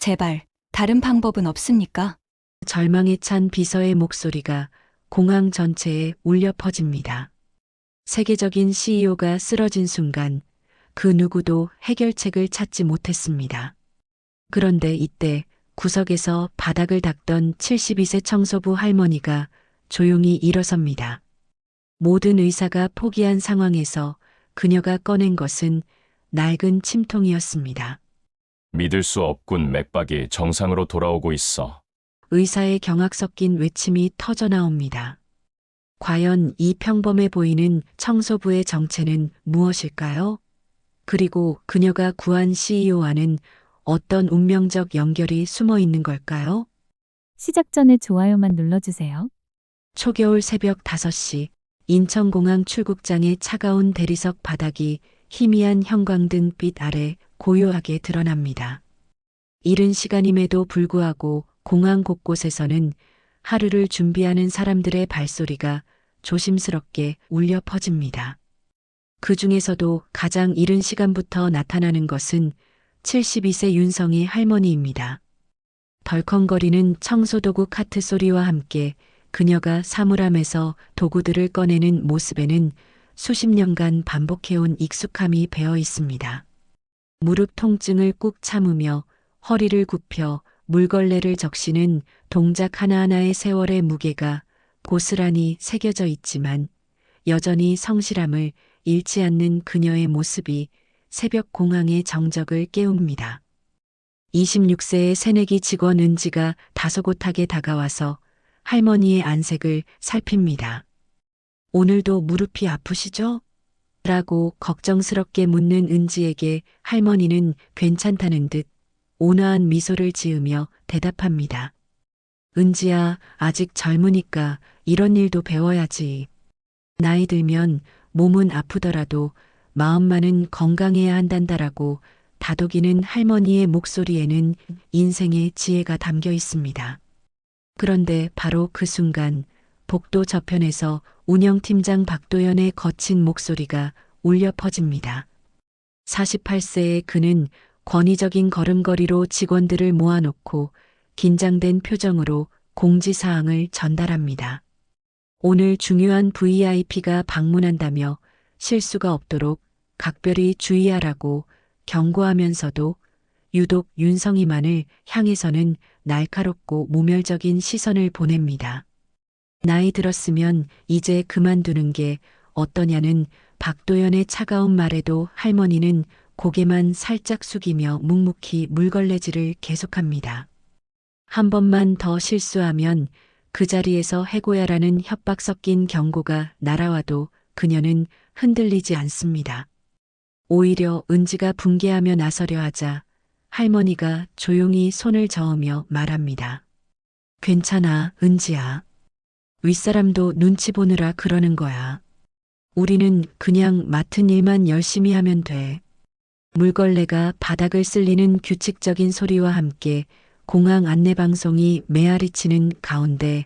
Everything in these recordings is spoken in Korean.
제발, 다른 방법은 없습니까? 절망에 찬 비서의 목소리가 공항 전체에 울려 퍼집니다. 세계적인 CEO가 쓰러진 순간 그 누구도 해결책을 찾지 못했습니다. 그런데 이때 구석에서 바닥을 닦던 72세 청소부 할머니가 조용히 일어섭니다. 모든 의사가 포기한 상황에서 그녀가 꺼낸 것은 낡은 침통이었습니다. 믿을 수 없군. 맥박이 정상으로 돌아오고 있어. 의사의 경악 섞인 외침이 터져 나옵니다. 과연 이 평범해 보이는 청소부의 정체는 무엇일까요? 그리고 그녀가 구한 CEO와는 어떤 운명적 연결이 숨어 있는 걸까요? 시작 전에 좋아요만 눌러주세요. 초겨울 새벽 5시 인천공항 출국장의 차가운 대리석 바닥이 희미한 형광등빛 아래 고요하게 드러납니다. 이른 시간임에도 불구하고 공항 곳곳에서는 하루를 준비하는 사람들의 발소리가 조심스럽게 울려 퍼집니다. 그 중에서도 가장 이른 시간부터 나타나는 것은 72세 윤성희 할머니입니다. 덜컹거리는 청소도구 카트 소리와 함께 그녀가 사물함에서 도구들을 꺼내는 모습에는 수십 년간 반복해온 익숙함이 배어 있습니다. 무릎 통증을 꾹 참으며 허리를 굽혀 물걸레를 적시는 동작 하나하나의 세월의 무게가 고스란히 새겨져 있지만 여전히 성실함을 잃지 않는 그녀의 모습이 새벽 공항의 정적을 깨웁니다. 26세의 새내기 직원 은지가 다소곳하게 다가와서 할머니의 안색을 살핍니다. 오늘도 무릎이 아프시죠? 라고 걱정스럽게 묻는 은지에게 할머니는 괜찮다는 듯 온화한 미소를 지으며 대답합니다. 은지야, 아직 젊으니까 이런 일도 배워야지. 나이 들면 몸은 아프더라도 마음만은 건강해야 한단다라고 다독이는 할머니의 목소리에는 인생의 지혜가 담겨 있습니다. 그런데 바로 그 순간 복도 저편에서 운영팀장 박도연의 거친 목소리가 울려 퍼집니다. 48세의 그는 권위적인 걸음걸이로 직원들을 모아놓고 긴장된 표정으로 공지사항을 전달합니다. 오늘 중요한 VIP가 방문한다며 실수가 없도록 각별히 주의하라고 경고하면서도 유독 윤성이만을 향해서는 날카롭고 모멸적인 시선을 보냅니다. 나이 들었으면 이제 그만두는 게 어떠냐는 박도연의 차가운 말에도 할머니는 고개만 살짝 숙이며 묵묵히 물걸레질을 계속합니다. 한 번만 더 실수하면 그 자리에서 해고야라는 협박 섞인 경고가 날아와도 그녀는 흔들리지 않습니다. 오히려 은지가 붕괴하며 나서려 하자 할머니가 조용히 손을 저으며 말합니다. 괜찮아, 은지야. 윗사람도 눈치 보느라 그러는 거야. 우리는 그냥 맡은 일만 열심히 하면 돼. 물걸레가 바닥을 쓸리는 규칙적인 소리와 함께 공항 안내방송이 메아리치는 가운데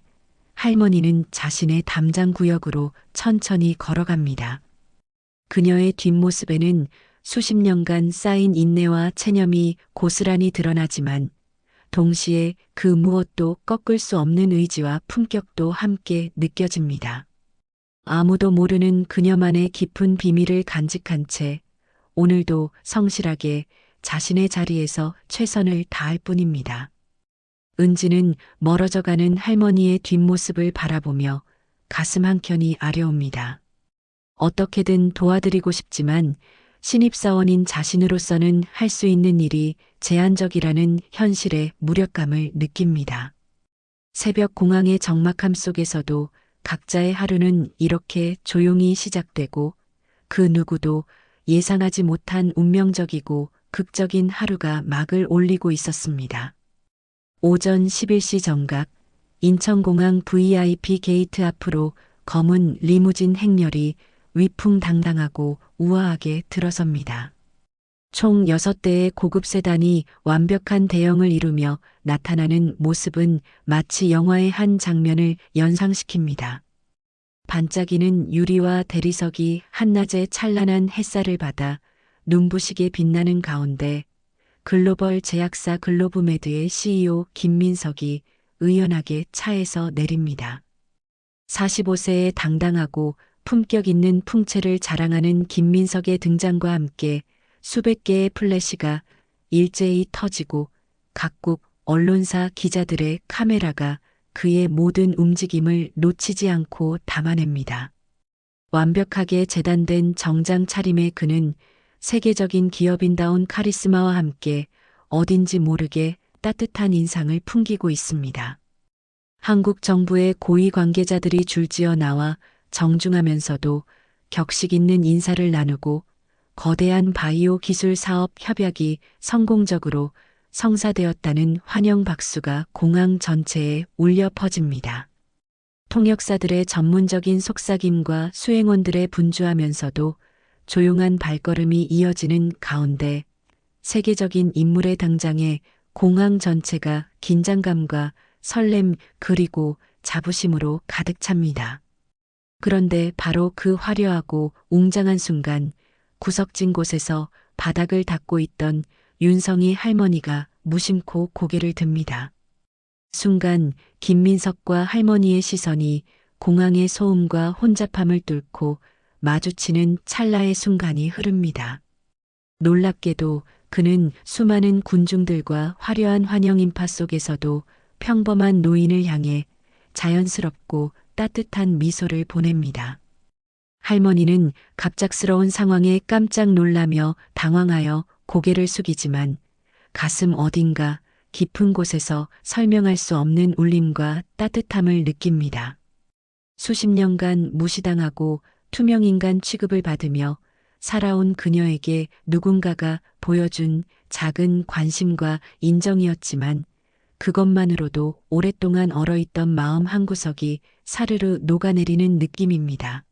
할머니는 자신의 담장 구역으로 천천히 걸어갑니다. 그녀의 뒷모습에는 수십 년간 쌓인 인내와 체념이 고스란히 드러나지만 동시에 그 무엇도 꺾을 수 없는 의지와 품격도 함께 느껴집니다. 아무도 모르는 그녀만의 깊은 비밀을 간직한 채 오늘도 성실하게 자신의 자리에서 최선을 다할 뿐입니다. 은지는 멀어져가는 할머니의 뒷모습을 바라보며 가슴 한켠이 아려옵니다. 어떻게든 도와드리고 싶지만 신입사원인 자신으로서는 할 수 있는 일이 제한적이라는 현실의 무력감을 느낍니다. 새벽 공항의 적막함 속에서도 각자의 하루는 이렇게 조용히 시작되고 그 누구도 예상하지 못한 운명적이고 극적인 하루가 막을 올리고 있었습니다. 오전 11시 정각 인천공항 VIP 게이트 앞으로 검은 리무진 행렬이 위풍당당하고 우아하게 들어섭니다. 총 6대의 고급 세단이 완벽한 대형을 이루며 나타나는 모습은 마치 영화의 한 장면을 연상시킵니다. 반짝이는 유리와 대리석이 한낮의 찬란한 햇살을 받아 눈부시게 빛나는 가운데 글로벌 제약사 글로브메드의 CEO 김민석이 의연하게 차에서 내립니다. 45세의 당당하고 품격 있는 풍채를 자랑하는 김민석의 등장과 함께 수백 개의 플래시가 일제히 터지고 각국 언론사 기자들의 카메라가 그의 모든 움직임을 놓치지 않고 담아냅니다. 완벽하게 재단된 정장 차림의 그는 세계적인 기업인다운 카리스마와 함께 어딘지 모르게 따뜻한 인상을 풍기고 있습니다. 한국 정부의 고위 관계자들이 줄지어 나와 정중하면서도 격식 있는 인사를 나누고 거대한 바이오 기술 사업 협약이 성공적으로 성사되었다는 환영 박수가 공항 전체에 울려 퍼집니다. 통역사들의 전문적인 속삭임과 수행원들의 분주하면서도 조용한 발걸음이 이어지는 가운데 세계적인 인물의 등장에 공항 전체가 긴장감과 설렘 그리고 자부심으로 가득 찹니다. 그런데 바로 그 화려하고 웅장한 순간 구석진 곳에서 바닥을 닦고 있던 윤성이 할머니가 무심코 고개를 듭니다. 순간 김민석과 할머니의 시선이 공항의 소음과 혼잡함을 뚫고 마주치는 찰나의 순간이 흐릅니다. 놀랍게도 그는 수많은 군중들과 화려한 환영 인파 속에서도 평범한 노인을 향해 자연스럽고 따뜻한 미소를 보냅니다. 할머니는 갑작스러운 상황에 깜짝 놀라며 당황하여 고개를 숙이지만 가슴 어딘가 깊은 곳에서 설명할 수 없는 울림과 따뜻함을 느낍니다. 수십 년간 무시당하고 투명인간 취급을 받으며 살아온 그녀에게 누군가가 보여준 작은 관심과 인정이었지만 그것만으로도 오랫동안 얼어있던 마음 한구석이 사르르 녹아내리는 느낌입니다.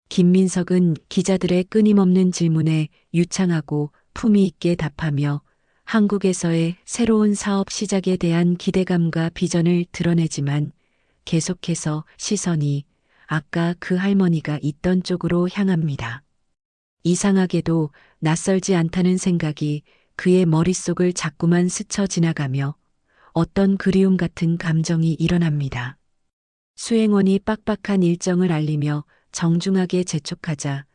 김민석은 기자들의 끊임없는 질문에 유창하고 품위 있게 답하며 한국에서의 새로운 사업 시작에 대한 기대감과 비전을 드러내지만 계속해서 시선이 아까 그 할머니가 있던 쪽으로 향합니다. 이상하게도 낯설지 않다는 생각이 그의 머릿속을 자꾸만 스쳐 지나가며 어떤 그리움 같은 감정이 일어납니다. 수행원이 빡빡한 일정을 알리며 정중하게 재촉하자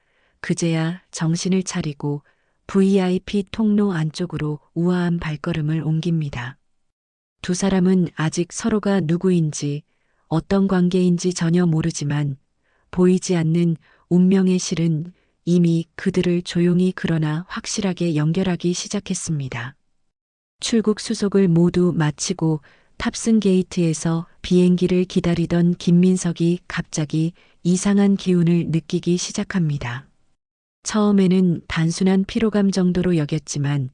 그제야 정신을 차리고 VIP 통로 안쪽으로 우아한 발걸음을 옮깁니다. 두 사람은 아직 서로가 누구인지 어떤 관계인지 전혀 모르지만 보이지 않는 운명의 실은 이미 그들을 조용히 그러나 확실하게 연결하기 시작했습니다. 출국 수속을 모두 마치고 탑승 게이트에서 비행기를 기다리던 김민석이 갑자기 이상한 기운을 느끼기 시작합니다. 처음에는 단순한 피로감 정도로 여겼지만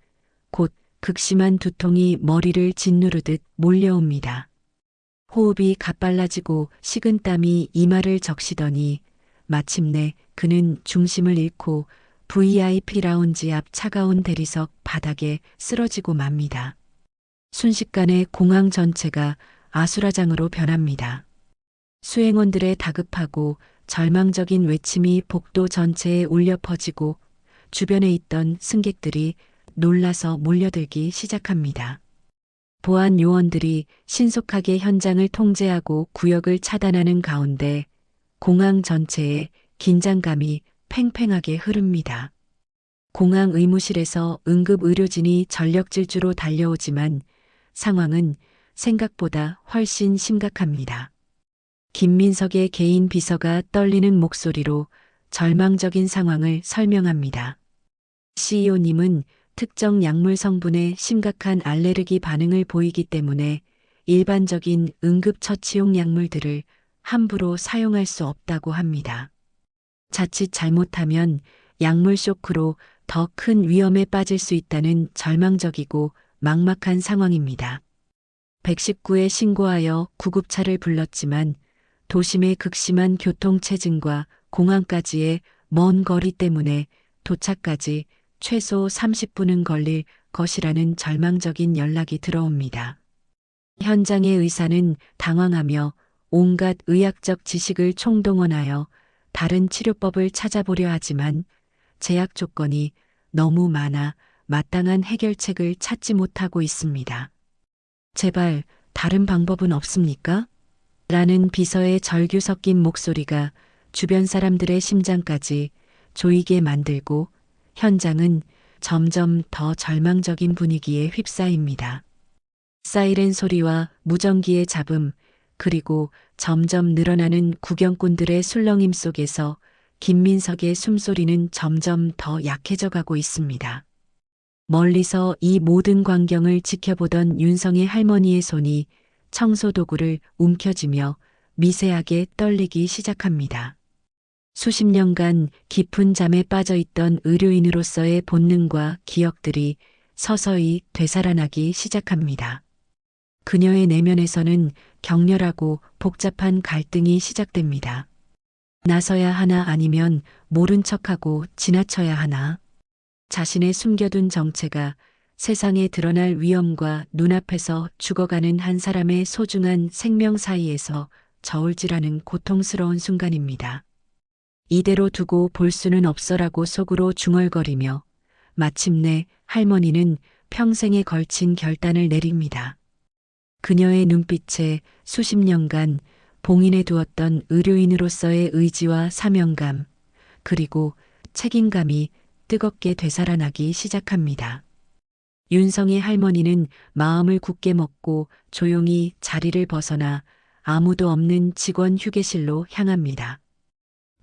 곧 극심한 두통이 머리를 짓누르듯 몰려옵니다. 호흡이 가빨라지고 식은땀이 이마를 적시더니 마침내 그는 중심을 잃고 VIP 라운지 앞 차가운 대리석 바닥에 쓰러지고 맙니다. 순식간에 공항 전체가 아수라장으로 변합니다. 수행원들의 다급하고 절망적인 외침이 복도 전체에 울려 퍼지고 주변에 있던 승객들이 놀라서 몰려들기 시작합니다. 보안 요원들이 신속하게 현장을 통제하고 구역을 차단하는 가운데 공항 전체에 긴장감이 팽팽하게 흐릅니다. 공항 의무실에서 응급 의료진이 전력 질주로 달려오지만 상황은 생각보다 훨씬 심각합니다. 김민석의 개인 비서가 떨리는 목소리로 절망적인 상황을 설명합니다. CEO님은 특정 약물 성분에 심각한 알레르기 반응을 보이기 때문에 일반적인 응급처치용 약물들을 함부로 사용할 수 없다고 합니다. 자칫 잘못하면 약물 쇼크로 더 큰 위험에 빠질 수 있다는 절망적이고 막막한 상황입니다. 119에 신고하여 구급차를 불렀지만 도심의 극심한 교통체증과 공항까지의 먼 거리 때문에 도착까지 최소 30분은 걸릴 것이라는 절망적인 연락이 들어옵니다. 현장의 의사는 당황하며 온갖 의학적 지식을 총동원하여 다른 치료법을 찾아보려 하지만 제약 조건이 너무 많아 마땅한 해결책을 찾지 못하고 있습니다. 제발 다른 방법은 없습니까? 라는 비서의 절규 섞인 목소리가 주변 사람들의 심장까지 조이게 만들고 현장은 점점 더 절망적인 분위기에 휩싸입니다. 사이렌 소리와 무전기의 잡음, 그리고 점점 늘어나는 구경꾼들의 술렁임 속에서 김민석의 숨소리는 점점 더 약해져 가고 있습니다. 멀리서 이 모든 광경을 지켜보던 윤성의 할머니의 손이 청소 도구를 움켜쥐며 미세하게 떨리기 시작합니다. 수십 년간 깊은 잠에 빠져 있던 의료인으로서의 본능과 기억들이 서서히 되살아나기 시작합니다. 그녀의 내면에서는 격렬하고 복잡한 갈등이 시작됩니다. 나서야 하나 아니면 모른 척하고 지나쳐야 하나. 자신의 숨겨둔 정체가 세상에 드러날 위험과 눈앞에서 죽어가는 한 사람의 소중한 생명 사이에서 저울질하는 고통스러운 순간입니다. 이대로 두고 볼 수는 없어라고 속으로 중얼거리며 마침내 할머니는 평생에 걸친 결단을 내립니다. 그녀의 눈빛에 수십 년간 봉인해 두었던 의료인으로서의 의지와 사명감, 그리고 책임감이 뜨겁게 되살아나기 시작합니다. 윤성의 할머니는 마음을 굳게 먹고 조용히 자리를 벗어나 아무도 없는 직원 휴게실로 향합니다.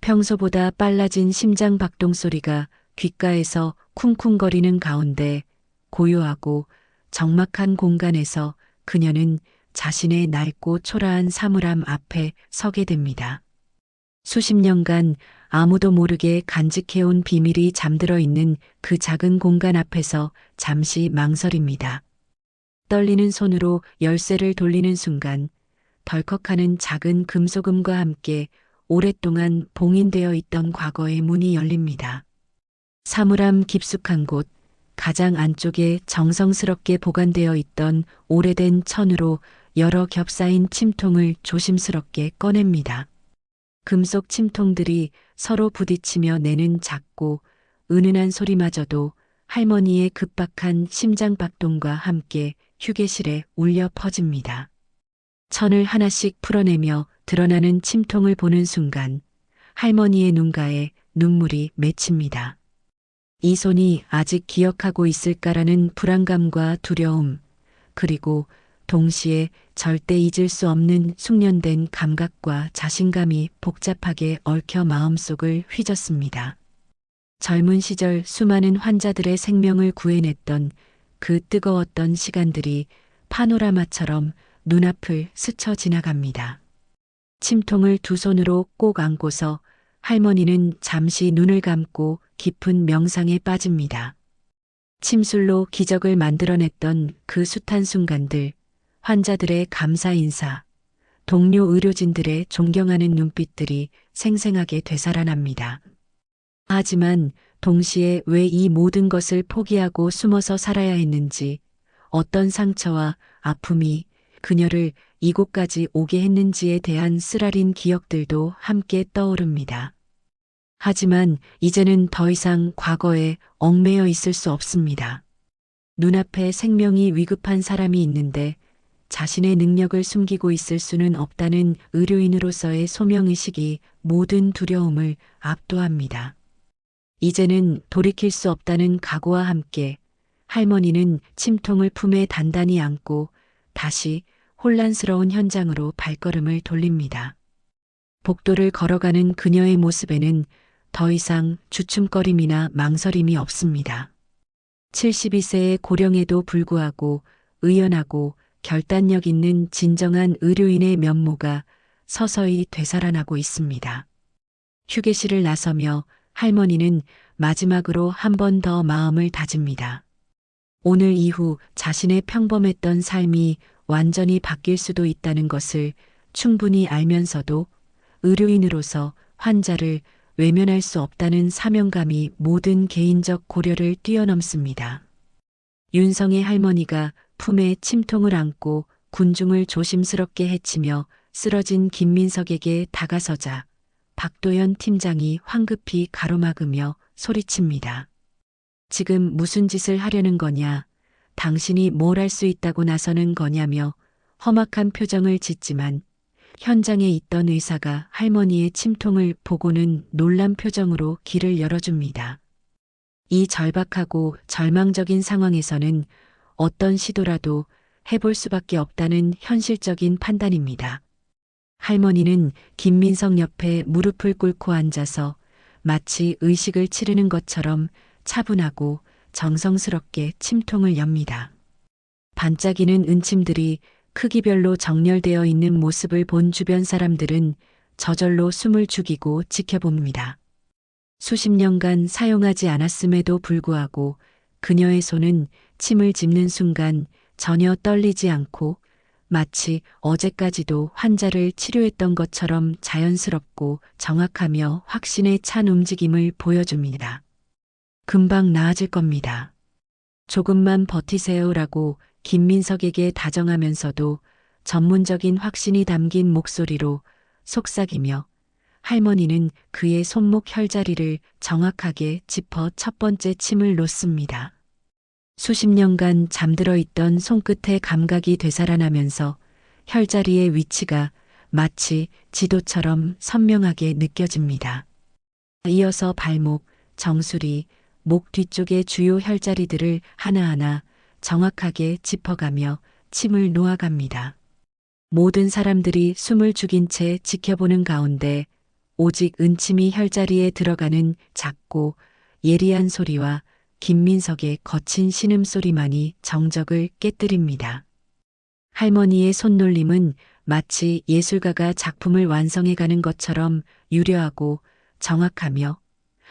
평소보다 빨라진 심장 박동 소리가 귓가에서 쿵쿵거리는 가운데 고요하고 적막한 공간에서 그녀는 자신의 낡고 초라한 사물함 앞에 서게 됩니다. 수십 년간 아무도 모르게 간직해온 비밀이 잠들어 있는 그 작은 공간 앞에서 잠시 망설입니다. 떨리는 손으로 열쇠를 돌리는 순간 덜컥하는 작은 금속음과 함께 오랫동안 봉인되어 있던 과거의 문이 열립니다. 사물함 깊숙한 곳, 가장 안쪽에 정성스럽게 보관되어 있던 오래된 천으로 여러 겹싸인 침통을 조심스럽게 꺼냅니다. 금속 침통들이 서로 부딪히며 내는 작고 은은한 소리마저도 할머니의 급박한 심장박동과 함께 휴게실에 울려 퍼집니다. 천을 하나씩 풀어내며 드러나는 침통을 보는 순간 할머니의 눈가에 눈물이 맺힙니다. 이 손이 아직 기억하고 있을까라는 불안감과 두려움, 그리고 동시에 절대 잊을 수 없는 숙련된 감각과 자신감이 복잡하게 얽혀 마음속을 휘젓습니다. 젊은 시절 수많은 환자들의 생명을 구해냈던 그 뜨거웠던 시간들이 파노라마처럼 눈앞을 스쳐 지나갑니다. 침통을 두 손으로 꼭 안고서 할머니는 잠시 눈을 감고 깊은 명상에 빠집니다. 침술로 기적을 만들어냈던 그 숱한 순간들, 환자들의 감사 인사, 동료 의료진들의 존경하는 눈빛들이 생생하게 되살아납니다. 하지만 동시에 왜 이 모든 것을 포기하고 숨어서 살아야 했는지, 어떤 상처와 아픔이 그녀를 이곳까지 오게 했는지에 대한 쓰라린 기억들도 함께 떠오릅니다. 하지만 이제는 더 이상 과거에 얽매여 있을 수 없습니다. 눈앞에 생명이 위급한 사람이 있는데 자신의 능력을 숨기고 있을 수는 없다는 의료인으로서의 소명의식이 모든 두려움을 압도합니다. 이제는 돌이킬 수 없다는 각오와 함께 할머니는 침통을 품에 단단히 안고 다시 혼란스러운 현장으로 발걸음을 돌립니다. 복도를 걸어가는 그녀의 모습에는 더 이상 주춤거림이나 망설임이 없습니다. 72세의 고령에도 불구하고 의연하고 결단력 있는 진정한 의료인의 면모가 서서히 되살아나고 있습니다. 휴게실을 나서며 할머니는 마지막으로 한 번 더 마음을 다집니다. 오늘 이후 자신의 평범했던 삶이 완전히 바뀔 수도 있다는 것을 충분히 알면서도 의료인으로서 환자를 외면할 수 없다는 사명감이 모든 개인적 고려를 뛰어넘습니다. 윤성의 할머니가 품에 침통을 안고 군중을 조심스럽게 헤치며 쓰러진 김민석에게 다가서자 박도연 팀장이 황급히 가로막으며 소리칩니다. 지금 무슨 짓을 하려는 거냐? 당신이 뭘 할 수 있다고 나서는 거냐며 험악한 표정을 짓지만 현장에 있던 의사가 할머니의 침통을 보고는 놀란 표정으로 길을 열어줍니다. 이 절박하고 절망적인 상황에서는 어떤 시도라도 해볼 수밖에 없다는 현실적인 판단입니다. 할머니는 김민석 옆에 무릎을 꿇고 앉아서 마치 의식을 치르는 것처럼 차분하고 정성스럽게 침통을 엽니다. 반짝이는 은침들이 크기별로 정렬되어 있는 모습을 본 주변 사람들은 저절로 숨을 죽이고 지켜봅니다. 수십 년간 사용하지 않았음에도 불구하고 그녀의 손은 침을 짚는 순간 전혀 떨리지 않고 마치 어제까지도 환자를 치료했던 것처럼 자연스럽고 정확하며 확신에 찬 움직임을 보여줍니다. 금방 나아질 겁니다. 조금만 버티세요라고 김민석에게 다정하면서도 전문적인 확신이 담긴 목소리로 속삭이며 할머니는 그의 손목 혈자리를 정확하게 짚어 첫 번째 침을 놓습니다. 수십 년간 잠들어 있던 손끝의 감각이 되살아나면서 혈자리의 위치가 마치 지도처럼 선명하게 느껴집니다. 이어서 발목, 정수리, 목 뒤쪽의 주요 혈자리들을 하나하나 정확하게 짚어가며 침을 놓아갑니다. 모든 사람들이 숨을 죽인 채 지켜보는 가운데 오직 은침이 혈자리에 들어가는 작고 예리한 소리와 김민석의 거친 신음소리만이 정적을 깨뜨립니다. 할머니의 손놀림은 마치 예술가가 작품을 완성해가는 것처럼 유려하고 정확하며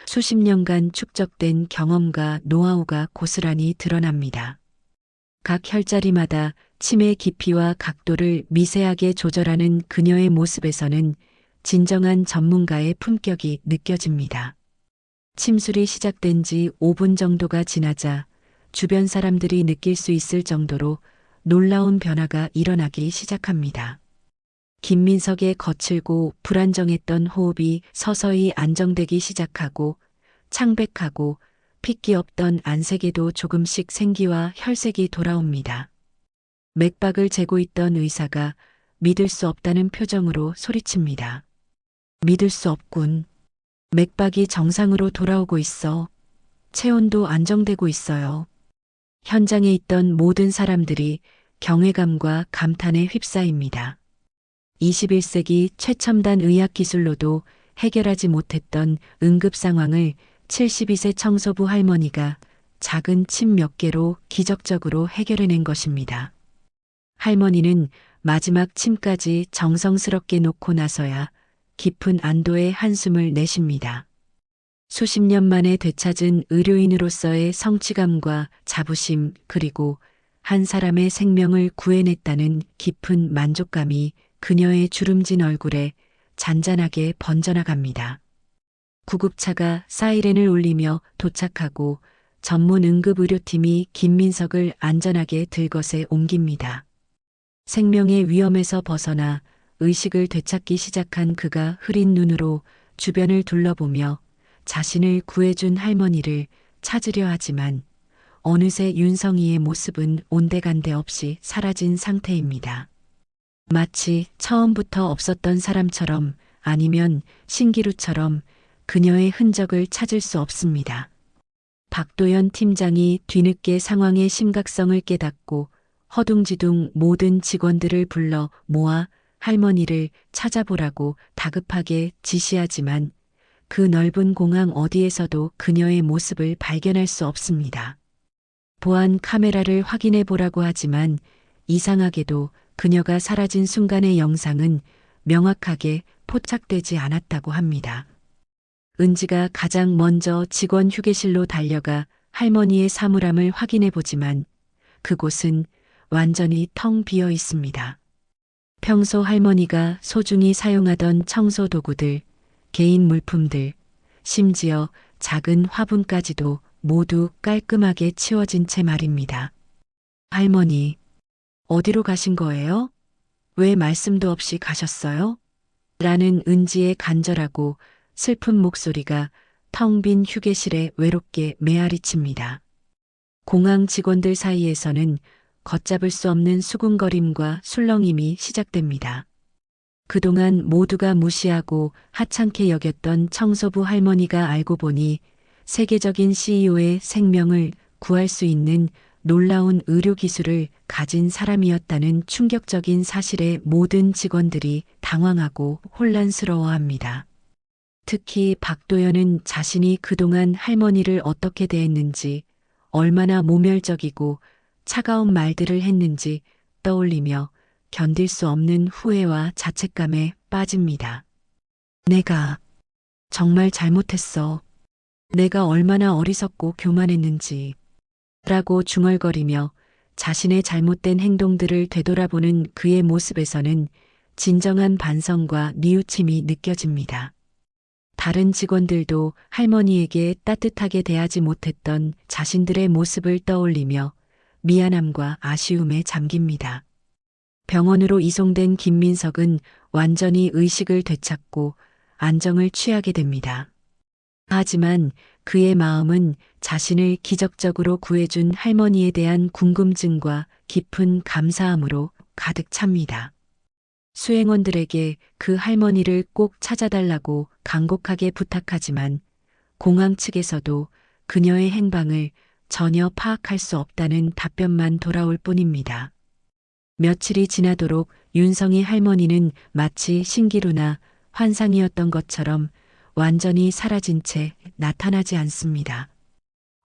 수십 년간 축적된 경험과 노하우가 고스란히 드러납니다. 각 혈자리마다 침의 깊이와 각도를 미세하게 조절하는 그녀의 모습에서는 진정한 전문가의 품격이 느껴집니다. 침술이 시작된 지 5분 정도가 지나자 주변 사람들이 느낄 수 있을 정도로 놀라운 변화가 일어나기 시작합니다. 김민석의 거칠고 불안정했던 호흡이 서서히 안정되기 시작하고 창백하고 핏기 없던 안색에도 조금씩 생기와 혈색이 돌아옵니다. 맥박을 재고 있던 의사가 믿을 수 없다는 표정으로 소리칩니다. 믿을 수 없군. 맥박이 정상으로 돌아오고 있어. 체온도 안정되고 있어요. 현장에 있던 모든 사람들이 경외감과 감탄에 휩싸입니다. 21세기 최첨단 의학 기술로도 해결하지 못했던 응급 상황을 72세 청소부 할머니가 작은 침 몇 개로 기적적으로 해결해낸 것입니다. 할머니는 마지막 침까지 정성스럽게 놓고 나서야 깊은 안도의 한숨을 내쉽니다. 수십 년 만에 되찾은 의료인으로서의 성취감과 자부심 그리고 한 사람의 생명을 구해냈다는 깊은 만족감이 그녀의 주름진 얼굴에 잔잔하게 번져나갑니다. 구급차가 사이렌을 울리며 도착하고 전문 응급의료팀이 김민석을 안전하게 들것에 옮깁니다. 생명의 위험에서 벗어나 의식을 되찾기 시작한 그가 흐린 눈으로 주변을 둘러보며 자신을 구해준 할머니를 찾으려 하지만 어느새 윤성이의 모습은 온데간데 없이 사라진 상태입니다. 마치 처음부터 없었던 사람처럼 아니면 신기루처럼 그녀의 흔적을 찾을 수 없습니다. 박도연 팀장이 뒤늦게 상황의 심각성을 깨닫고 허둥지둥 모든 직원들을 불러 모아 할머니를 찾아보라고 다급하게 지시하지만 그 넓은 공항 어디에서도 그녀의 모습을 발견할 수 없습니다. 보안 카메라를 확인해 보라고 하지만 이상하게도 그녀가 사라진 순간의 영상은 명확하게 포착되지 않았다고 합니다. 은지가 가장 먼저 직원 휴게실로 달려가 할머니의 사물함을 확인해 보지만 그곳은 완전히 텅 비어 있습니다. 평소 할머니가 소중히 사용하던 청소 도구들, 개인 물품들, 심지어 작은 화분까지도 모두 깔끔하게 치워진 채 말입니다. 할머니, 어디로 가신 거예요? 왜 말씀도 없이 가셨어요? 라는 은지의 간절하고 슬픈 목소리가 텅 빈 휴게실에 외롭게 메아리칩니다. 공항 직원들 사이에서는 걷잡을 수 없는 수군거림과 술렁임이 시작됩니다. 그동안 모두가 무시하고 하찮게 여겼던 청소부 할머니가 알고 보니 세계적인 CEO의 생명을 구할 수 있는 놀라운 의료 기술을 가진 사람이었다는 충격적인 사실에 모든 직원들이 당황하고 혼란스러워합니다. 특히 박도연은 자신이 그동안 할머니를 어떻게 대했는지, 얼마나 모멸적이고 차가운 말들을 했는지 떠올리며 견딜 수 없는 후회와 자책감에 빠집니다. 내가 정말 잘못했어. 내가 얼마나 어리석고 교만했는지. 라고 중얼거리며 자신의 잘못된 행동들을 되돌아보는 그의 모습에서는 진정한 반성과 뉘우침이 느껴집니다. 다른 직원들도 할머니에게 따뜻하게 대하지 못했던 자신들의 모습을 떠올리며 미안함과 아쉬움에 잠깁니다. 병원으로 이송된 김민석은 완전히 의식을 되찾고 안정을 취하게 됩니다. 하지만 그의 마음은 자신을 기적적으로 구해준 할머니에 대한 궁금증과 깊은 감사함으로 가득 찹니다. 수행원들에게 그 할머니를 꼭 찾아달라고 간곡하게 부탁하지만 공항 측에서도 그녀의 행방을 전혀 파악할 수 없다는 답변만 돌아올 뿐입니다. 며칠이 지나도록 윤성이 할머니는 마치 신기루나 환상이었던 것처럼 완전히 사라진 채 나타나지 않습니다.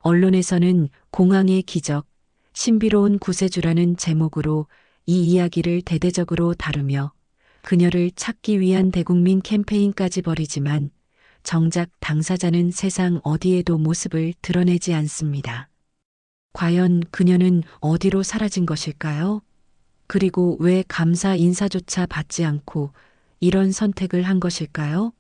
언론에서는 공항의 기적, 신비로운 구세주라는 제목으로 이 이야기를 대대적으로 다루며 그녀를 찾기 위한 대국민 캠페인까지 벌이지만 정작 당사자는 세상 어디에도 모습을 드러내지 않습니다. 과연 그녀는 어디로 사라진 것일까요? 그리고 왜 감사 인사조차 받지 않고 이런 선택을 한 것일까요?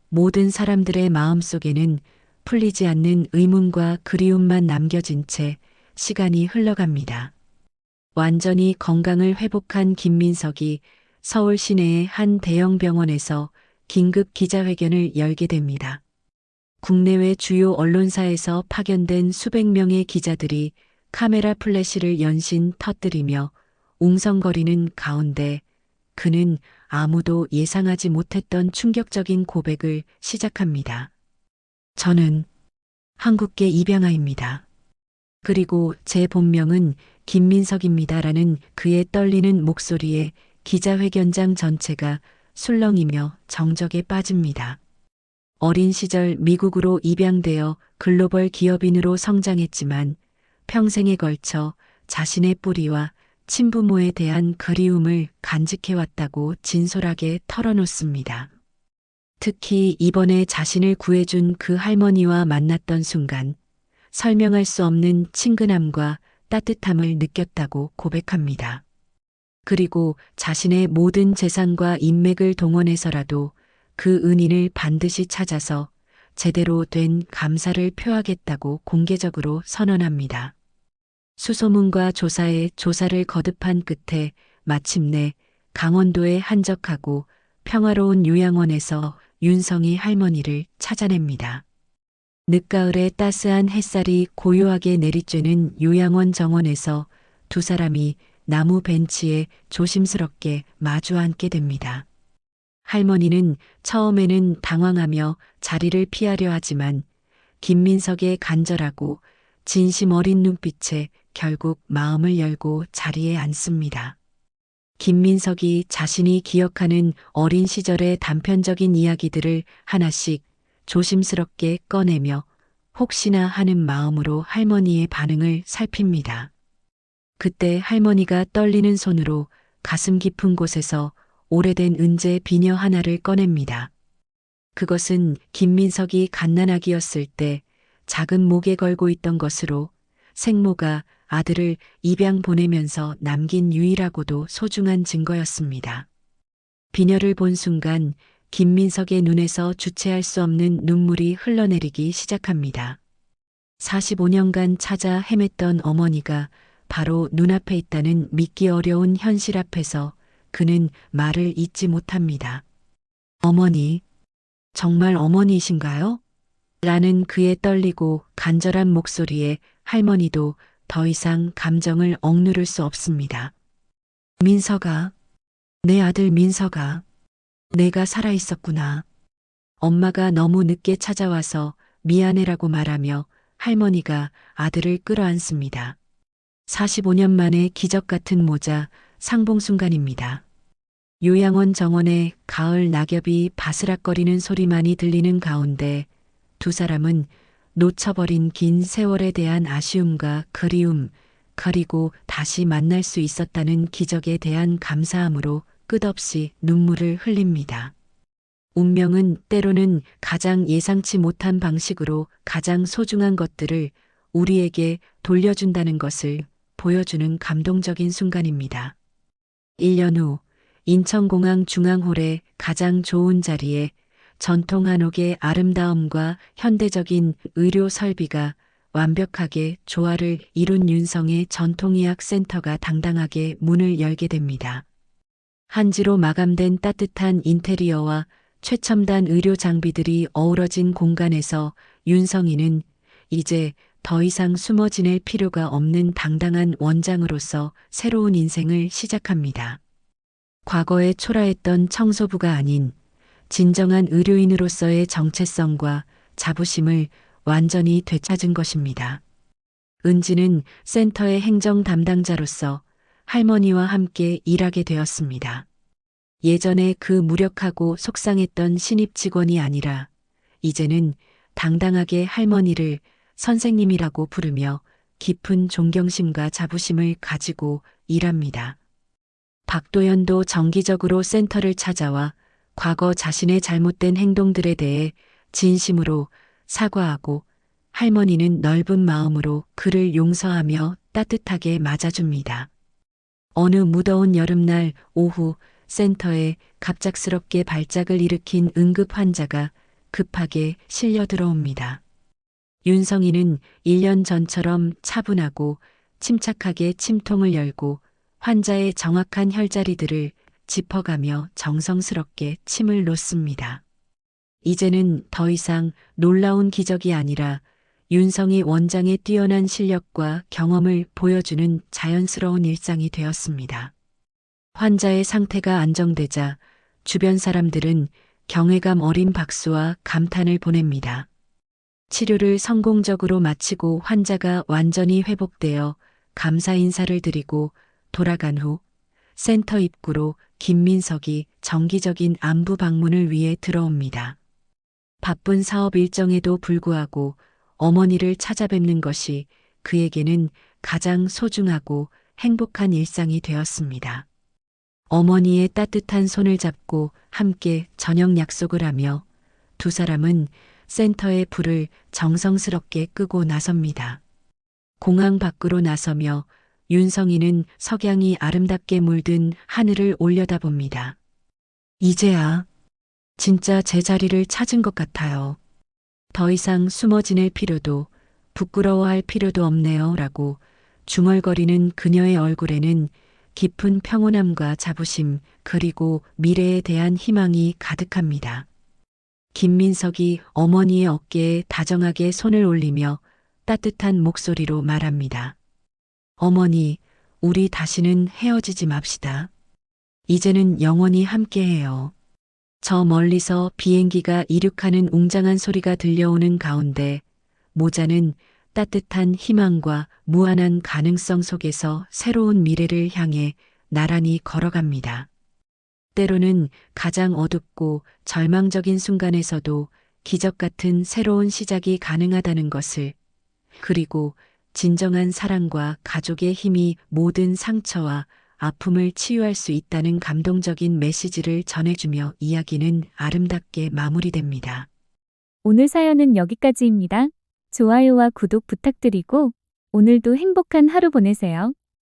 모든 사람들의 마음속에는 풀리지 않는 의문과 그리움만 남겨진 채 시간이 흘러갑니다. 완전히 건강을 회복한 김민석이 서울 시내의 한 대형 병원에서 긴급 기자회견을 열게 됩니다. 국내외 주요 언론사에서 파견된 수백 명의 기자들이 카메라 플래시를 연신 터뜨리며 웅성거리는 가운데 그는 아무도 예상하지 못했던 충격적인 고백을 시작합니다. 저는 한국계 입양아입니다. 그리고 제 본명은 김민석입니다라는 그의 떨리는 목소리에 기자회견장 전체가 술렁이며 정적에 빠집니다. 어린 시절 미국으로 입양되어 글로벌 기업인으로 성장했지만 평생에 걸쳐 자신의 뿌리와 친부모에 대한 그리움을 간직해왔다고 진솔하게 털어놓습니다. 특히 이번에 자신을 구해준 그 할머니와 만났던 순간 설명할 수 없는 친근함과 따뜻함을 느꼈다고 고백합니다. 그리고 자신의 모든 재산과 인맥을 동원해서라도 그 은인을 반드시 찾아서 제대로 된 감사를 표하겠다고 공개적으로 선언합니다. 수소문과 조사에 조사를 거듭한 끝에 마침내 강원도에 한적하고 평화로운 요양원에서 윤성이 할머니를 찾아냅니다. 늦가을에 따스한 햇살이 고요하게 내리쬐는 요양원 정원에서 두 사람이 나무 벤치에 조심스럽게 마주 앉게 됩니다. 할머니는 처음에는 당황하며 자리를 피하려 하지만 김민석의 간절하고 진심 어린 눈빛에 결국 마음을 열고 자리에 앉습니다. 김민석이 자신이 기억하는 어린 시절의 단편적인 이야기들을 하나씩 조심스럽게 꺼내며 혹시나 하는 마음으로 할머니의 반응을 살핍니다. 그때 할머니가 떨리는 손으로 가슴 깊은 곳에서 오래된 은재 비녀 하나를 꺼냅니다. 그것은 김민석이 갓난아기였을 때 작은 목에 걸고 있던 것으로 생모가 아들을 입양 보내면서 남긴 유일하고도 소중한 증거였습니다. 비녀를 본 순간 김민석의 눈에서 주체할 수 없는 눈물이 흘러내리기 시작합니다. 45년간 찾아 헤맸던 어머니가 바로 눈앞에 있다는 믿기 어려운 현실 앞에서 그는 말을 잇지 못합니다. 어머니, 정말 어머니이신가요? 라는 그의 떨리고 간절한 목소리에 할머니도 더 이상 감정을 억누를 수 없습니다. 민서가, 내 아들 민서가, 내가 살아있었구나. 엄마가 너무 늦게 찾아와서 미안해라고 말하며 할머니가 아들을 끌어안습니다. 45년 만에 기적 같은 모자 상봉 순간입니다. 요양원 정원에 가을 낙엽이 바스락거리는 소리만이 들리는 가운데 두 사람은 놓쳐버린 긴 세월에 대한 아쉬움과 그리움, 그리고 다시 만날 수 있었다는 기적에 대한 감사함으로 끝없이 눈물을 흘립니다. 운명은 때로는 가장 예상치 못한 방식으로 가장 소중한 것들을 우리에게 돌려준다는 것을 보여주는 감동적인 순간입니다. 1년 후 인천공항 중앙홀의 가장 좋은 자리에 전통 한옥의 아름다움과 현대적인 의료 설비가 완벽하게 조화를 이룬 윤성의 전통의학센터가 당당하게 문을 열게 됩니다. 한지로 마감된 따뜻한 인테리어와 최첨단 의료 장비들이 어우러진 공간에서 윤성이는 이제 더 이상 숨어 지낼 필요가 없는 당당한 원장으로서 새로운 인생을 시작합니다. 과거에 초라했던 청소부가 아닌 진정한 의료인으로서의 정체성과 자부심을 완전히 되찾은 것입니다. 은지는 센터의 행정 담당자로서 할머니와 함께 일하게 되었습니다. 예전에 그 무력하고 속상했던 신입 직원이 아니라 이제는 당당하게 할머니를 선생님이라고 부르며 깊은 존경심과 자부심을 가지고 일합니다. 박도연도 정기적으로 센터를 찾아와 과거 자신의 잘못된 행동들에 대해 진심으로 사과하고 할머니는 넓은 마음으로 그를 용서하며 따뜻하게 맞아줍니다. 어느 무더운 여름날 오후 센터에 갑작스럽게 발작을 일으킨 응급 환자가 급하게 실려 들어옵니다. 윤성이는 1년 전처럼 차분하고 침착하게 침통을 열고 환자의 정확한 혈자리들을 짚어가며 정성스럽게 침을 놓습니다. 이제는 더 이상 놀라운 기적이 아니라 윤성이 원장의 뛰어난 실력과 경험을 보여주는 자연스러운 일상이 되었습니다. 환자의 상태가 안정되자 주변 사람들은 경외감 어린 박수와 감탄을 보냅니다. 치료를 성공적으로 마치고 환자가 완전히 회복되어 감사 인사를 드리고 돌아간 후 센터 입구로 김민석이 정기적인 안부 방문을 위해 들어옵니다. 바쁜 사업 일정에도 불구하고 어머니를 찾아뵙는 것이 그에게는 가장 소중하고 행복한 일상이 되었습니다. 어머니의 따뜻한 손을 잡고 함께 저녁 약속을 하며 두 사람은 센터의 불을 정성스럽게 끄고 나섭니다. 공항 밖으로 나서며 윤성이는 석양이 아름답게 물든 하늘을 올려다봅니다. 이제야 진짜 제 자리를 찾은 것 같아요. 더 이상 숨어 지낼 필요도 부끄러워할 필요도 없네요. 라고 중얼거리는 그녀의 얼굴에는 깊은 평온함과 자부심 그리고 미래에 대한 희망이 가득합니다. 김민석이 어머니의 어깨에 다정하게 손을 올리며 따뜻한 목소리로 말합니다. 어머니, 우리 다시는 헤어지지 맙시다. 이제는 영원히 함께해요. 저 멀리서 비행기가 이륙하는 웅장한 소리가 들려오는 가운데 모자는 따뜻한 희망과 무한한 가능성 속에서 새로운 미래를 향해 나란히 걸어갑니다. 때로는 가장 어둡고 절망적인 순간에서도 기적 같은 새로운 시작이 가능하다는 것을, 그리고 진정한 사랑과 가족의 힘이 모든 상처와 아픔을 치유할 수 있다는 감동적인 메시지를 전해주며 이야기는 아름답게 마무리됩니다. 오늘 사연은 여기까지입니다. 좋아요와 구독 부탁드리고 오늘도 행복한 하루 보내세요.